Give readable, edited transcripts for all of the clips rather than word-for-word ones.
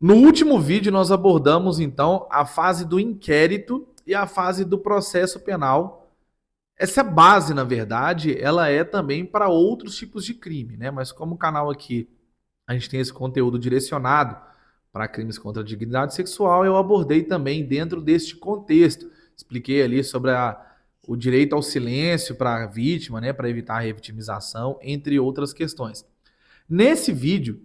No último vídeo, nós abordamos então a fase do inquérito e a fase do processo penal. Essa base, na verdade, ela é também para outros tipos de crime, né? Mas como o canal aqui a gente tem esse conteúdo direcionado para crimes contra a dignidade sexual, eu abordei também dentro deste contexto. Expliquei ali sobre o direito ao silêncio para a vítima, né, para evitar a revitimização, entre outras questões. Nesse vídeo,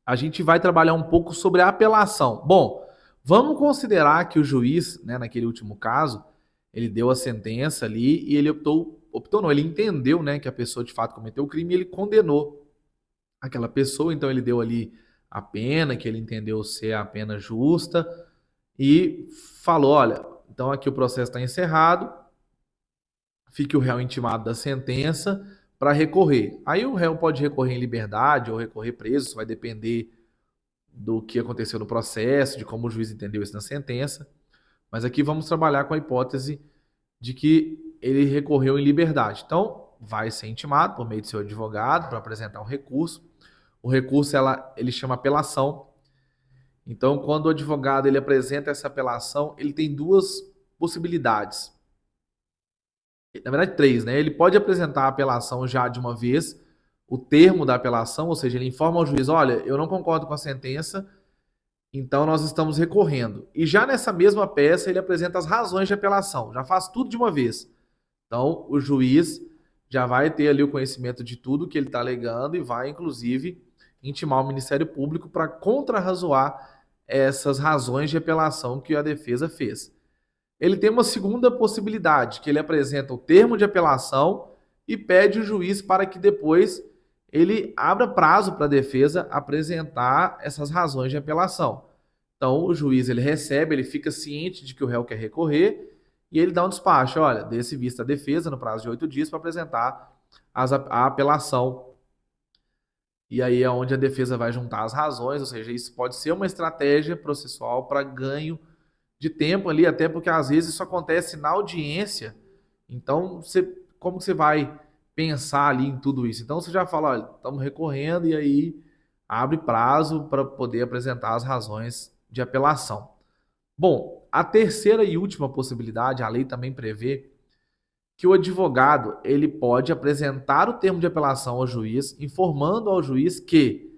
a gente vai trabalhar um pouco sobre a apelação. Bom, vamos considerar que o juiz, né, naquele último caso, ele deu a sentença ali e ele optou não, ele entendeu, né, que a pessoa de fato cometeu o crime e ele condenou aquela pessoa, então ele deu ali a pena, que ele entendeu ser a pena justa, e falou: olha, então aqui o processo está encerrado, fique o réu intimado da sentença para recorrer. Aí o réu pode recorrer em liberdade ou recorrer preso, isso vai depender do que aconteceu no processo, de como o juiz entendeu isso na sentença. Mas aqui vamos trabalhar com a hipótese de que ele recorreu em liberdade. Então, vai ser intimado por meio de seu advogado para apresentar um recurso. O recurso ele chama apelação. Então, quando o advogado ele apresenta essa apelação, ele tem duas possibilidades. Na verdade, três, né? Ele pode apresentar a apelação já de uma vez, o termo da apelação, ou seja, ele informa ao juiz: olha, eu não concordo com a sentença, então nós estamos recorrendo. E já nessa mesma peça, ele apresenta as razões de apelação, já faz tudo de uma vez. Então, o juiz já vai ter ali o conhecimento de tudo que ele está alegando e vai, inclusive, intimar o Ministério Público para contrarrazoar essas razões de apelação que a defesa fez. Ele tem uma segunda possibilidade, que ele apresenta o termo de apelação e pede o juiz para que depois ele abra prazo para a defesa apresentar essas razões de apelação. Então, o juiz ele recebe, ele fica ciente de que o réu quer recorrer e ele dá um despacho: olha, dê-se vista a defesa no prazo de 8 dias para apresentar a apelação. E aí é onde a defesa vai juntar as razões, ou seja, isso pode ser uma estratégia processual para ganho de tempo ali, até porque às vezes isso acontece na audiência. Então, como você vai pensar ali em tudo isso? Então, você já fala: olha, estamos recorrendo, e aí abre prazo para poder apresentar as razões de apelação. Bom, a terceira e última possibilidade, a lei também prevê que o advogado ele pode apresentar o termo de apelação ao juiz, informando ao juiz que: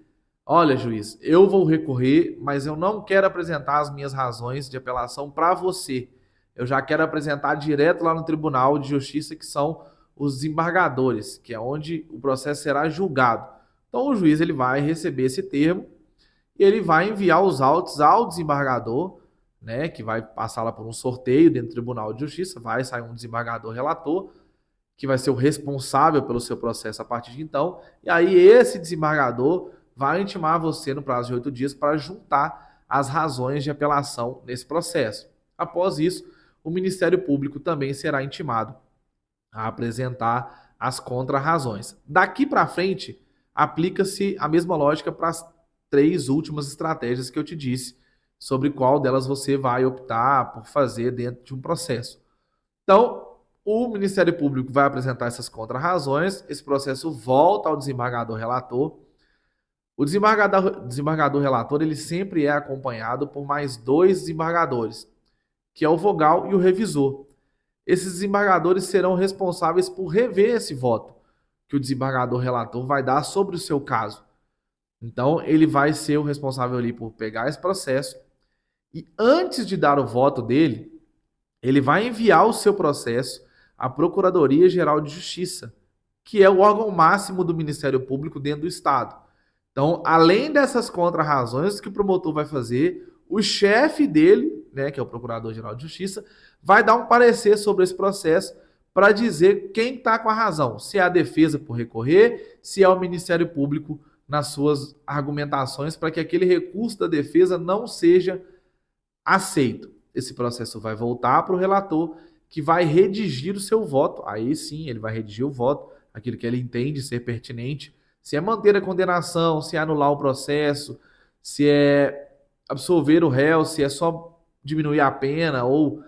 olha, juiz, eu vou recorrer, mas eu não quero apresentar as minhas razões de apelação para você. Eu já quero apresentar direto lá no Tribunal de Justiça, que são os desembargadores, que é onde o processo será julgado. Então o juiz ele vai receber esse termo e ele vai enviar os autos ao desembargador, né, que vai passar lá por um sorteio dentro do Tribunal de Justiça, vai sair um desembargador relator, que vai ser o responsável pelo seu processo a partir de então, e aí esse desembargador vai intimar você no prazo de 8 dias para juntar as razões de apelação nesse processo. Após isso, o Ministério Público também será intimado a apresentar as contrarrazões. Daqui para frente, aplica-se a mesma lógica para as três últimas estratégias que eu te disse, sobre qual delas você vai optar por fazer dentro de um processo. Então, o Ministério Público vai apresentar essas contrarrazões, esse processo volta ao desembargador relator. O desembargador relator ele sempre é acompanhado por mais dois desembargadores, que é o vogal e o revisor. Esses desembargadores serão responsáveis por rever esse voto que o desembargador relator vai dar sobre o seu caso. Então, ele vai ser o responsável ali por pegar esse processo e, antes de dar o voto dele, ele vai enviar o seu processo à Procuradoria-Geral de Justiça, que é o órgão máximo do Ministério Público dentro do Estado. Então, além dessas contrarrazões que o promotor vai fazer, o chefe dele, né, que é o Procurador-Geral de Justiça, vai dar um parecer sobre esse processo para dizer quem está com a razão, se é a defesa por recorrer, se é o Ministério Público nas suas argumentações para que aquele recurso da defesa não seja aceito. Esse processo vai voltar para o relator, que vai redigir o seu voto. Aí sim, ele vai redigir o voto, aquilo que ele entende ser pertinente, se é manter a condenação, se é anular o processo, se é absolver o réu, se é só diminuir a pena ou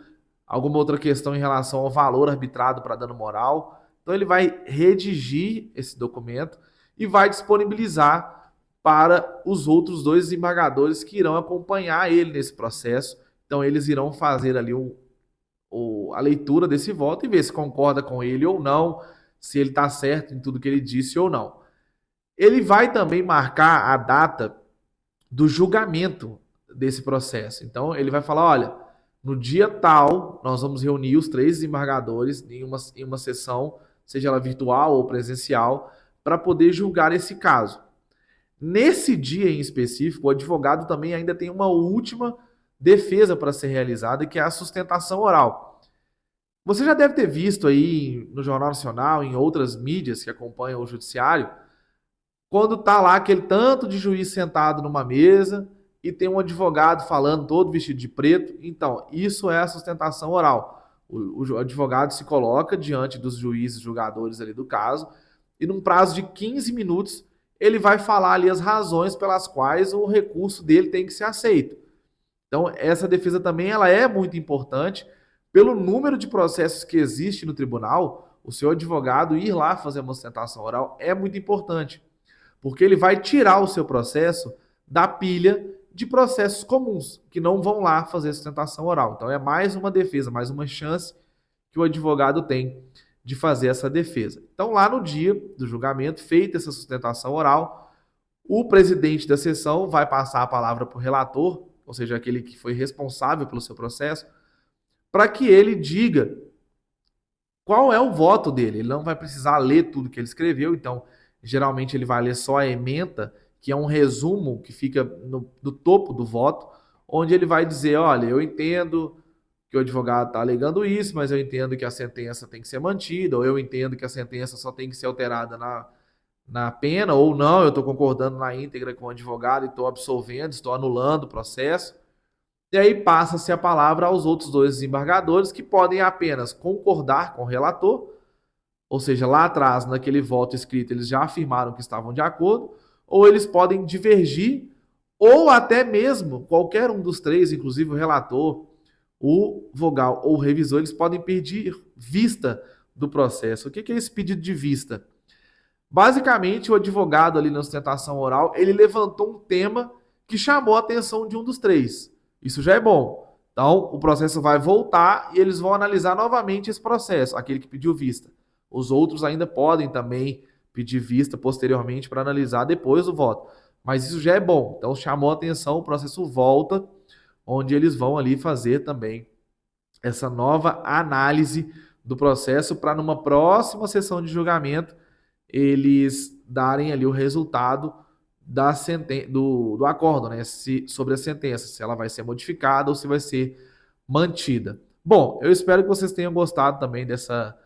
alguma outra questão em relação ao valor arbitrado para dano moral. Então ele vai redigir esse documento e vai disponibilizar para os outros dois desembargadores que irão acompanhar ele nesse processo. Então, eles irão fazer ali a leitura desse voto e ver se concorda com ele ou não, se ele está certo em tudo que ele disse ou não. Ele vai também marcar a data do julgamento desse processo. Então, ele vai falar, olha, no dia tal, nós vamos reunir os três desembargadores em uma sessão, seja ela virtual ou presencial, para poder julgar esse caso. Nesse dia em específico, o advogado também ainda tem uma última defesa para ser realizada, que é a sustentação oral. Você já deve ter visto aí no Jornal Nacional, em outras mídias que acompanham o judiciário, quando tá lá aquele tanto de juiz sentado numa mesa e tem um advogado falando todo vestido de preto. Então, isso é a sustentação oral. O advogado se coloca diante dos juízes julgadores ali do caso e num prazo de 15 minutos ele vai falar ali as razões pelas quais o recurso dele tem que ser aceito. Então, essa defesa também ela é muito importante. Pelo número de processos que existe no tribunal, o seu advogado ir lá fazer uma sustentação oral é muito importante, porque ele vai tirar o seu processo da pilha de processos comuns, que não vão lá fazer sustentação oral. Então, é mais uma defesa, mais uma chance que o advogado tem de fazer essa defesa. Então, lá no dia do julgamento, feita essa sustentação oral, o presidente da sessão vai passar a palavra para o relator, ou seja, aquele que foi responsável pelo seu processo, para que ele diga qual é o voto dele. Ele não vai precisar ler tudo que ele escreveu, então, geralmente, ele vai ler só a ementa, que é um resumo que fica no topo do voto, onde ele vai dizer, olha, eu entendo que o advogado está alegando isso, mas eu entendo que a sentença tem que ser mantida, ou eu entendo que a sentença só tem que ser alterada na pena, ou não, eu estou concordando na íntegra com o advogado e estou absolvendo, estou anulando o processo. E aí passa-se a palavra aos outros dois desembargadores, que podem apenas concordar com o relator, ou seja, lá atrás, naquele voto escrito, eles já afirmaram que estavam de acordo, ou eles podem divergir, ou até mesmo qualquer um dos três, inclusive o relator, o vogal ou o revisor, eles podem pedir vista do processo. O que é esse pedido de vista? Basicamente, o advogado ali na sustentação oral, ele levantou um tema que chamou a atenção de um dos três. Isso já é bom. Então, o processo vai voltar e eles vão analisar novamente esse processo, aquele que pediu vista. Os outros ainda podem também pedir vista posteriormente para analisar depois do voto. Mas isso já é bom. Então, chamou a atenção, o processo volta, onde eles vão ali fazer também essa nova análise do processo para numa próxima sessão de julgamento eles darem ali o resultado do acordo, né? Sobre a sentença, se ela vai ser modificada ou se vai ser mantida. Bom, eu espero que vocês tenham gostado também dessa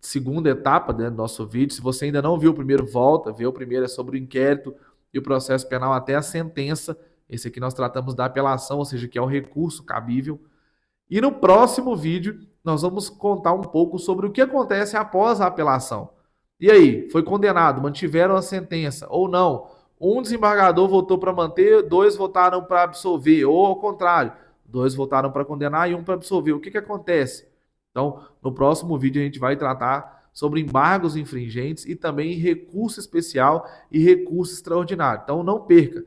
segunda etapa, né, do nosso vídeo. Se você ainda não viu o primeiro, volta, vê o primeiro, é sobre o inquérito e o processo penal até a sentença. Esse aqui nós tratamos da apelação, ou seja, que é o recurso cabível. E no próximo vídeo, nós vamos contar um pouco sobre o que acontece após a apelação. E aí, foi condenado, mantiveram a sentença ou não? Um desembargador votou para manter, dois votaram para absolver, ou ao contrário, dois votaram para condenar e um para absolver. O que acontece? Então, no próximo vídeo a gente vai tratar sobre embargos infringentes e também recurso especial e recurso extraordinário. Então, não perca.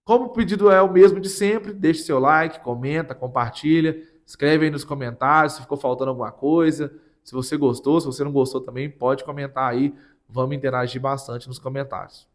Como o pedido é o mesmo de sempre, deixe seu like, comenta, compartilha, escreve aí nos comentários se ficou faltando alguma coisa, se você gostou, se você não gostou também, pode comentar aí, vamos interagir bastante nos comentários.